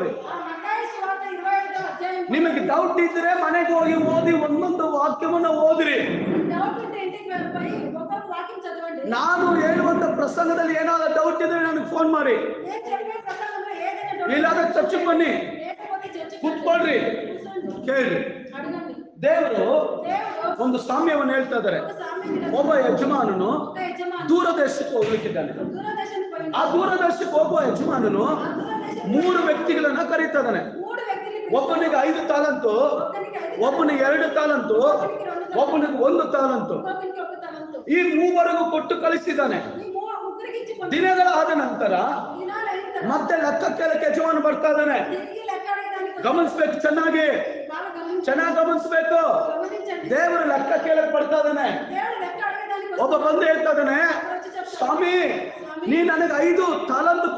ನೋಡ್ರಿ. ನಿಮಗೆ ಡೌಟ್ ಇದ್ರೆ ಮನೆಗೆ ಹೋಗಿ ಓದಿ ಒಂದೊಂದು ವಾಕ್ಯವನ್ನು ಓದ್ರಿ. ನಾನು ಹೇಳುವಂತ ಪ್ರಸಂಗದಲ್ಲಿ ಏನಾದ್ರು ಡೌಟ್ ಇದ್ರೆ ನನಗೆ ಫೋನ್ ಮಾಡಿ, ಇಲ್ಲಾದ್ರೆ ಚರ್ಚೆಗೆ ಬನ್ನಿ, ಕೂತ್ಕೊಳ್ರಿ, ಕೇಳ್ರಿ. ದೇವರು ಒಂದು ಸಾಮ್ಯವನ್ನು ಹೇಳ್ತಾ ಇದ್ದಾರೆ. ಒಬ್ಬ ಯಜಮಾನನು ದೂರದೇಶಕ್ಕೆ ಹೋಗ್ಲಿಕ್ಕಿದ್ದಾನೆ. ಆ ದೂರದೇಶಕ್ಕೆ ಹೋಗುವ ಯಜಮಾನನು 3 ವ್ಯಕ್ತಿಗಳನ್ನ ಕರೀತಾ ಇದ್ದಾನೆ. ಒಬ್ಬನಿಗೆ 5 ತಾಲಂತು, ಒಬ್ಬನಿಗೆ 2 ತಾಲಂತು, ಒಬ್ಬನಿಗೆ 1 ತಾಲಂತು. ಈ 3 ಕೊಟ್ಟು ಕಳಿಸಿದ್ದಾನೆ. ದಿನಗಳಾದ ನಂತರ ಮತ್ತೆ ಲೆಕ್ಕ ಕೇಳಕ್ಕೆ ಯಜಮಾನ ಬರ್ತಾ ಇದ್ದಾನೆ. ಗಮನಿಸ್ಬೇಕು, ಚೆನ್ನಾಗಿ ಗಮನಿಸ್ಬೇಕು. ದೇವರು ಲೆಕ್ಕ ಕೇಳಕ್ ಬರ್ತಾ ಇದ್ದಾನೆ. ಒಬ್ಬ ಬಂದು ಹೇಳ್ತಾ ಇದ್ದಾನೆ, ಸ್ವಾಮಿ ನೀ ನನಗೆ 5 ತಾಲಂತು